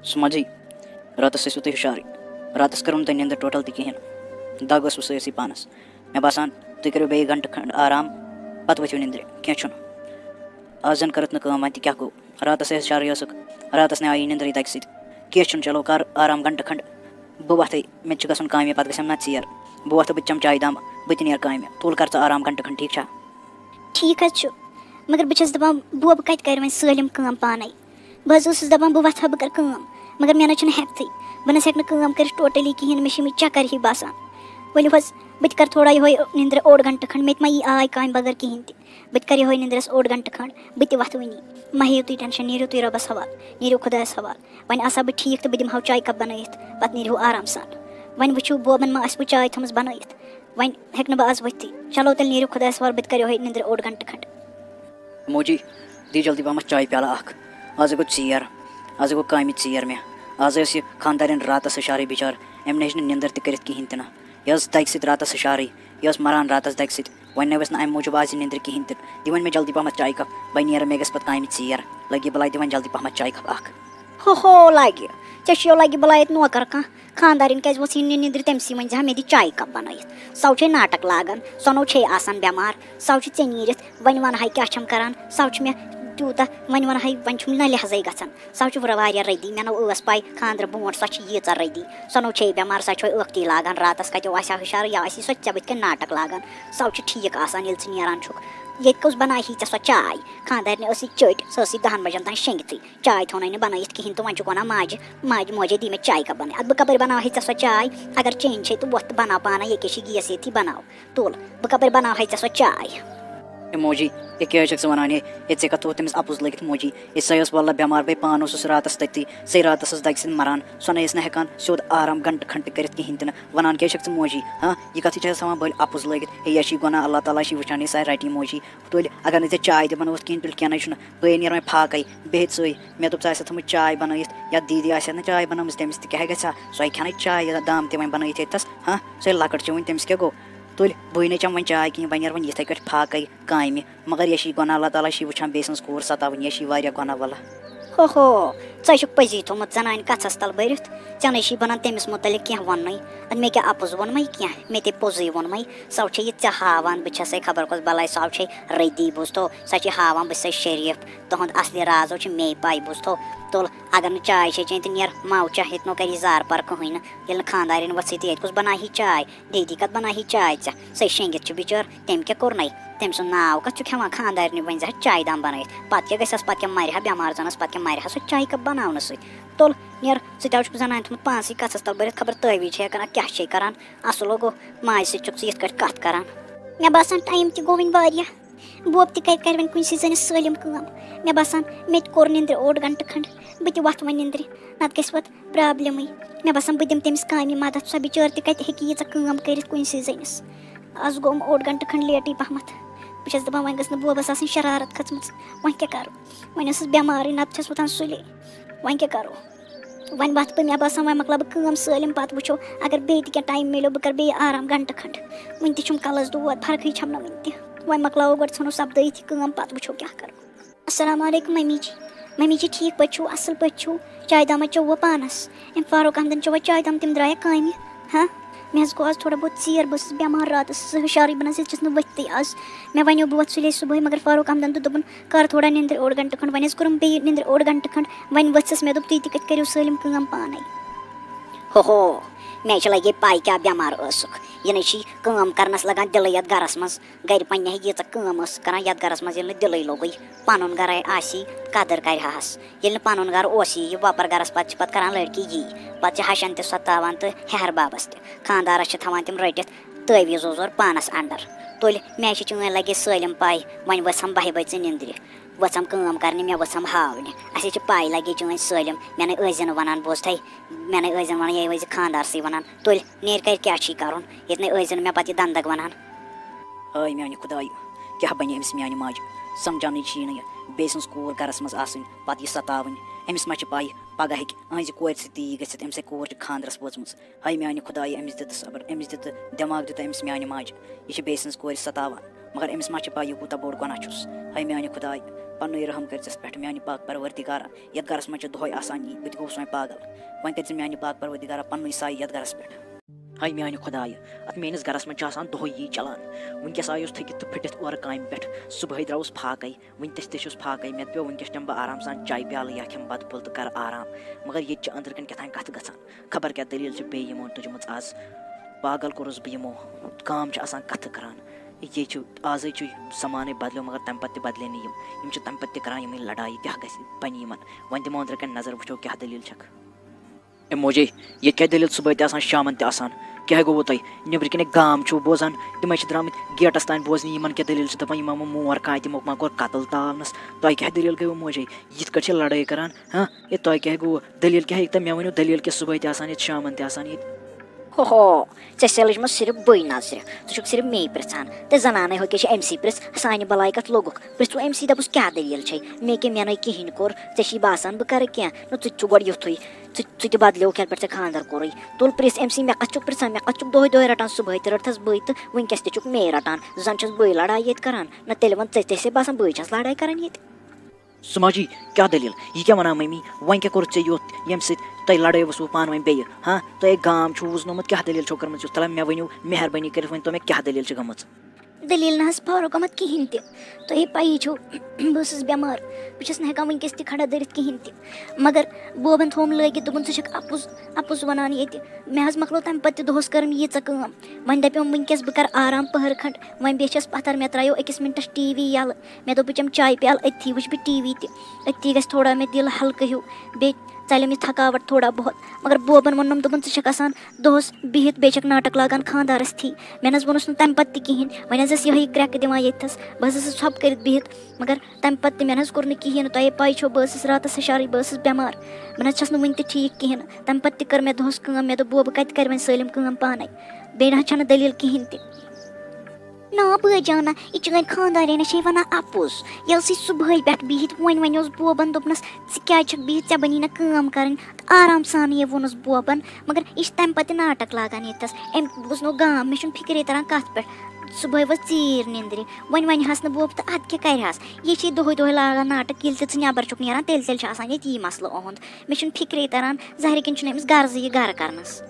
समझी रातस ٲسِو तुही हुशारी रातस करो तुम निंदर टोटल तहन दग सी पानस मे बासान तुम करो बे घंटे खंड आराम पत वथो निंद्रे क्या आज जन करत वन क्या गो रातस हुशारी रातस ने आई निंद्र दग सह चलो कर आराम घंटे खंड बह वथे मे गन काम पे गम ना यर बह वथ बह चम चाय दाम बह नीर काम तुल कर आराम घंटे खंड ठीक मगर बस दपान बोब कत कर सलम काम पान बह दपान बह वथा बह कर काम मगर मे ना हेकत बह ना काम कर टोटली कहें मे चक्कर ही बासान वलो बह कर थोड़ा ये निंद्र ओड घंटे खंड मे यी आय काम बगैर कहें बह कर ये निंद्रस ओड घंटे खंड बह वथ वनी मा हेो तुम टेंशन नीरो तुम रबस हवाल नीरो खुदायस हवाल वन आसा बह ठीक तो बह दिमो चाय कप बनत पे नीरो आराम सान वन वो बोबन मा बह चाय थमस बनत वन हेक बह आज वथी चलो तेल नीरो खुदायस हवाल बह कर ये निंद्र ओड घंटे खंड मोजी दी जल्दी पहम चाय प्याला आज गो चीर आज गो काम चीर मे आज यह खानदारन रातस हुशारी बिचार अम ने निंदर तह कहें तना यह दग सत रातस हुशारी यह मरान रातस दग सत वन नस अम मूजूब आज निंद्र कहें दिवन मे जल्दी पहम चाय कप बह नीर मे गस काम चीर लगे बल दिवन जल्दी पहम चाय कप हो लगे चो लगे बल नौकर कह खानदारन क्या वो निंद्र तमसी वन मे दी चाय कप बनत सौ नाटक लागान सनो आसान बेमार सौ ऐ नीर वन वन क्या करान सौ मे तूत वन वन वन ना लिहाजे ग सौ रदी मे नो पाई खानद्र ब्रोट सो यीच रदी सो बेमार सो अख्ती लागान रातस कतो हुशार या सो बत नाटक लागान सौ ठीक आसान ये नीरान ये कस बना ही सो चाय खानदारन चट सो 10 बजन तान शेंगत चाय थोन बनत कहें तो वन वन माज माज मोजे दी मे चाय कप बन बह कपर बना सो चाय अगर चेन छे तो वोत बनाओ पाना ये गैस ये बनाओ तुल बह कपर बना सो चाय मोजी ये क्या वन ये ऐ कत तमिस अपुज लगित मोजी ये सह वल्ल बेमार बे पान रातस तती सही रातस दग सत मरान सो ना हेकान सोद आराम घंटे खंड कर कहें तन वन क्या मोजी हाँ यह कत सवान बल अपुज लगित ये गुना अल्लाह ताला वुचान सह रटी मोजी तुल अगर चे चाय तह बनोत कहें तुल क्या बह नीर वह फाकै बिहत सही मे दोप थमुत चाय बनत या दीदी आ चाय बनम तमिस क्या ग सो खेन चाय दाम तह वन बनत ये हाँ सो लकट वन तमिस क्या गो तुल बह न चम वन चाय कहें बह नीर वन ये फाकै काम मगर यह गुना अल्लाह ताला वुचान बे सज कोर सतावन यह गुना वल्ला हो पजी थोमुत जनान कथस तल भरत ऐ बनान तमिस मुतल क्या वन मे क्या अपुज वोन मे क्या मे ते पोजे वोन मे सौ ये हावान बह खबर कस बल सौ रदी बुझतो सो हावान बह शरीफ तुंद असली राजो मे पाई बुझतो तुल अगर चाय चे चें तो नीर माव चाहे नो कर जार पर कहें ये खानदारन वस ये कस बना चाय दीदी कत बना चाय सही शेंगित बिचार तम क्या कोर तम सु नाव कत खेवान खानदारन वन चाय दाम बनत पे क्या गस पे क्या मर बेमार जनस पे क्या मर सो चाय कप बनावन तुल नीर सह जनान थोमुत पानस कथस तल भरत खबर तवी हेकान क्या करान असल गो माज सत कत करान मे बासान टाइम तह गो वन बोब तह वन कुछ जन सलम काम मे बासान मे कोर निंद्र ओड घंटे खंड बह वथ वन निंद्र नत गस पे प्रॉब्लम मे बासान बह दिम तमिस काम मदद सो बिचार तह ये काम कर कुछ जनस आज गो ओड घंटे खंड लेटी पहमत बस दपान वन गस बोबस आसन शरारत खचम वन क्या करो वन बेमार नत वोथान सुले वन क्या करो वन वथ पे मे बासान वन मकल बह सलम पे वो अगर बे क्या टाइम मिलो बह कर बे आराम घंटे खंड वन तुम कलस दूद फर्क छम वन तह वन मकलो गो नो सपदित पे वो क्या करो अस्सलाम वालेकुम मम्मी जी ठीक पे असल पे चाय दामा चो पानस अम फारूक अहमदन चो चाय दाम तम द्राया काम हाँ मे गो आज थोड़ा बहुत चीर बस बेमार रात हुशारी बना वथी आज मे वो बह सुले सुबह मगर फारूक अहमदन दोपन कर थोड़ा निंद्र ओड घंटे खंड वन कोर बे निंद्र ओड घंटे खंड वन वस मे तुम कत करो सलम काम पान हो मे लगे पाई क्या बेमार यह काम करनस लगान दिल ये गरस मज गर पे यीच काम कर ये गरस मज दिल लोग पन गर आसी कदर करहस ये पन गर यह वपर गरस पे करान लड़की यी पे हशन तह सतावान तो हेहर बाबस खानदारस थवान तम रटित तवीज़ ओजोर पानस अंडर तुल मे चुन लगे सलम पाई वन वसम बह बज निंद्र वसम काम करने मे वसम हावने अस पाई लगे चुन सलम मे न ऐजन वनान बोझ थे मे न ऐजन वन ये वज खानदार सी वनान तुल नीर कर क्या कर ये न ऐजन मे पे दंदग वनान हाय मे खुदाय क्या बन अमिस मे माज समझान बे सज कोर गरस मज आसन पे सतावन अमिस मा पाई पगह हे अहज कोर ती गम सा कोर खानदरस वोचम हाय मे खुदाय अमिस दित सबर अमिस दित दिमाग दित अमिस मे माज यह बे सज कोर सतावान मगर अमिस मा पा यह कूता बोड़ गुनाह छुस हाय मानि खुदाय पन्नु रहम कर पे मानि पाक परवरदिगारा यथ गरस मज दोहय आसान यी बह गोस वह पागल वह कर मानि पाक परवरदिगारा पन्नु साय यथ गरस पे हाय मानि खुदाय अत मेनिस गरस मज दोहय यी चलान वनकस आयुस थकित तो फटित और काम पे सुबह द्राउस फाकै वनकस तुस फाकै मे पे वनकस चम बह आराम सान चाय प्याल या खेम बत पुल तो कर आराम मगर ये अंदर कन कथान कथ गसान खबर क्या दलील बे यमो तुजम आज पागल कोरस बह यमो काम कथ करान ये आज जमाने बदलो मगर तम पे बदले नम तम पे करान यम लड़ाई क्या बन वन दिमो अंदर कन नजर वो क्या दलील छक ए मोजे ये क्या दलील सुबह ते शामन ते क्या गो तुम नबर कन गाम बोजान तम द्राम गेटस तान बोजन इन क्या दलील दपान मोर का तमो मा कोर कतल तावनस तुम क्या दलील गो मोजे ये कट लड़ाई करान हाँ ये तुम क्या गो दलील क्या तो मे वो दलील क्या सुबह ते शामन ते हो चल सिर्फ बे नजर तुक सिर्फ मे पृछान ते जनाने हो क्या एम पृछ सान बलाई कत लोगुक पृछू एम दपुस क्या दलील मे क्या मेन कहें कोर ऐ बासान बह कर क्या नु गो युथु च बदलो क्या पे खानदार कोर तुल पृछ एम मे कत पृछान मे कत दोह दोह रटान सुबह ते रटस बे तो वनकस तुक मे रटान जन बे लड़ाई ये करान न तेल वन ऐसे बासान बे लड़ाई करान ये सुमाजी क्या दलील यह क्या वना मम्मी वन क्या कोर योत यम तुम लड़ाई वो पान वन बे हाँ तुम गाम वुजनोमुत क्या दलील कर्म तला मे वो मेहरबानी कर वन तो मे क्या दलील गम दलील ना फारूक अहमद कहें तुम पी बस बेमार बस हेकान वनकस खड़ा दरित कहें मगर बोबन थोम लगित दोपन क अपुज वनान ये मे मकलो तम पे दोहस कर यीच कम वन दपम वनकस बह कर आराम पहर खंड वन बेचस पत्थर मे त्रो अकिस मिनटस टीवी यल मे दोपम चाय प्याल अथी वुच बह टीवी अथी गि थोड़ा मे दिल हल्क हूँ बे चलम थकावट थोड़ा बहुत मगर बोबन वोनम दोपन ान दोहस बिहित बे नाटक लागान खानदारस थी मे वोनस तम पे कहें वन यही क्रैक दिवान येथस बह छप कर बिहित मगर तम पे मे कोर कहें तुम पी बह रात हशार बह बेमार मे वन ठीक कहें तम पे कर मे दोहस मे दो बोब कत कर सलम पाने बे दलील कहें ना बजाना यह खानदार वन अपुज ये सुबह पे बिहित वन वोस बोबन दोपनस क्या बिहित ऐ बनी ना काम कर आराम सान ये वोनस बोबन मगर यह तम पे नाटक लागान येतस अम गुजनो गाम मे फिक्रे तरह कत पे सुबह वो चीर निंद्र वन हस बोब तो अद क्या करहस ये दोह दोह लागान नाटक ये नबर चुक नान तेल ये मसल ओहद मे फिक्रे तरह जहर कन अमिस गर्ज ये गर करनस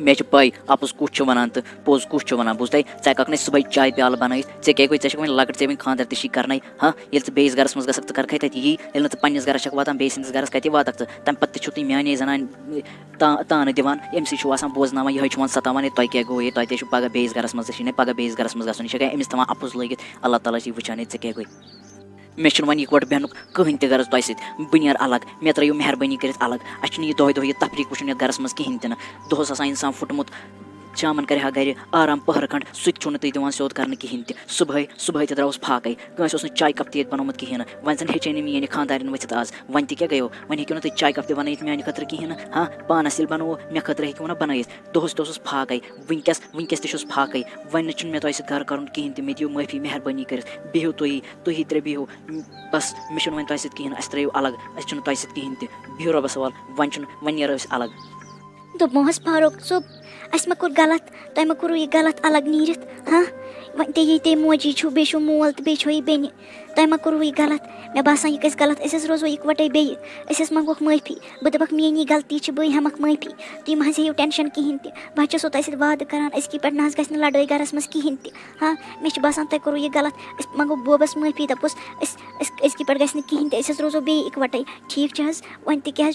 मे पई अपुज कुछ वनान तो पोज कुछ वनान बुझ तुम चे सुबह चाय प्याल बन क्या गई वे लकट वे खानदार तशी कर हाँ ये बेस गरस मज गक कर तक यी पन्नस गरस वातान बेस गरस कत वात तम पे तुम माने जनान तान दिवान अम बोजन ये सतावान तुम क्या गो तुम पगह बेस गरस मज पगह बेस गरस मज गम यह अमिस तवान अपुज लगित अल्लाह ताला वुचान ये क्या गई मे वन इकवट बेहन कहें त गरज तुम बह नीर अलग मे त्रो मेहरबानी कर अलग अ दोह दोह यह तफरीक वुचन ये गरस मज कहें दोहस इंसान फुटमुत शामन कर गर आराम पहर खंड सह तुम दिवान सोद कर कहें सुबह द्राउस फाकै कंस चाय कप ते बनोमुत कहें वन जन हेचे मेन खानदारन वथित आज वन तह गयो वन हेक्यो तुम चाय कप बन माने खतर कहें हाँ पानस ये बनवो मे खतर हेक्यो ना बन दोहस तोस फाकै वनकस तुस फाकै वन मे तुम गर कर कहें मे दियो माफी मेहरबानी कर बिहू तुम त्रे बिहू बस मे वन तुम कहें अस त्रो अलग अस तुम कहें बिहू रबस सवाल वन नीर अलग दोपमोहस फारूक सोब अस मा कोर गलत तुम मा कोर यह गलत अलग नीरित हाँ वन ते मोजी बे मोल तो बे बेन तुम मा कोर यह गलत मे बासान यह गलत अस रोजो इकवटे बे मंगोक माफी बह दपक मेनी गलती बह हेमक माफी तुम मज हेव टेंशन कहें बह सो तुम वाद करान अजक पे ना गि लड़ाई गरस मज कहें हाँ मे बासान तुम कोर यह गलत मंगो बोबस माफी दपोस अजक पे गि कहें अस रोजो बे इकवटे ठीक वन क्या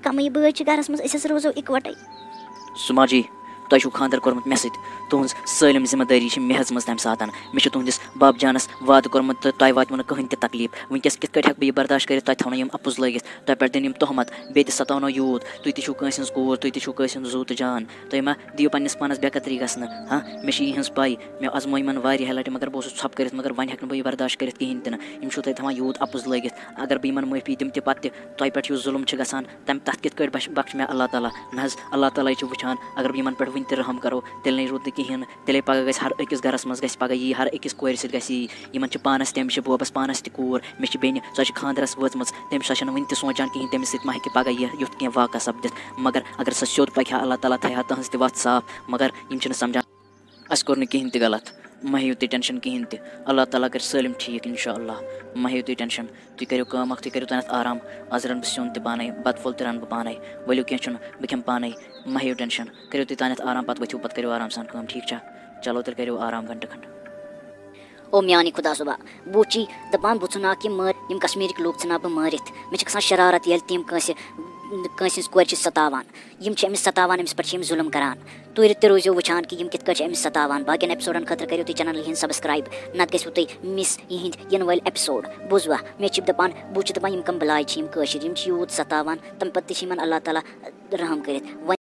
कम बह गरस मज अस रोजो इकवटे सुमाजी तुम खानदार कोर्मुत मे तुज सलम जिम्मेदारी मे मज तम सात मे तुंदिस बाब जानस वाद कोर्मुत तो तुम वात कहें तकलीफ वनकस कित हेक बह बर्दाश्त कर तुम थो अपुज लगित तुम पे दिन तहमत बे सतावनो यूत तुम तस कूर तुम तस जू तो जान तुम मा दियो पन्नस पानस बेकतरी गसन हाँ मे यह पई मे आजमो इन वारिया लटि मगर बह छप कर मगर वन हेक बह बर्दाश्त कर कहें तुम थवान यूत अपुज लगित अगर बह इन माफी तम पे तुम पे जुल्म गसान तम तथ कित बख्श मे अल्लाह ताला न अल्लाह ताला वुचान अगर बह इन पे वन रहम करो तेल नहीं रूद कहें तेल पगह गि हर अकिस गरस मज पगह यी हर अकिस कोर सम पानस तमिस बोबस पानस तूर मे बेन सो खानदरस वचम तम सो वन सोचान कहें तमिस सह मा पगह यह युथ कह वाक़ सपदित मगर अगर सो स्योद पकह अल्लाह ताला थह तहस वत साफ मगर समझान अस कोर कहें गलत मा हेयू तुम टेंशन कहें तह अल्लाह ताला कर सलम ठीक इंशाअल्लाह मा हेयू तुम टेंशन तुम करो कम तुम करो तनत आराम आज रन बह स्योन तह पाने बत फुल तह रन बह पाने वलियो कह बह खेम पाने मा हेयू टेंशन करो तुम तनत आराम पत वथ्यू पत करो आराम सान काम ठीक छा चलो तेल करो आराम घंटे खंड ओ म्यानी खुदा सुबह बुची दपान बह चुनाक यम कश्मीर लोग चुना बह मारित मे गसान शरारत ये तम कंस कोर सतावान अमिस सतावान अमिस पे जुलम करान तुर ते रोजो वुचान कि कित अमिस सतावान बाकी एपिसोडन खतर करो तुम चैनल हिंद सब्सक्राइब नत गो तुम मिस यिंद इन वाल एपिसोड बुझवा मे दपान बह दपान कम बलाय कशर यूत सतावान तम पे अल्लाह ताला रहम कर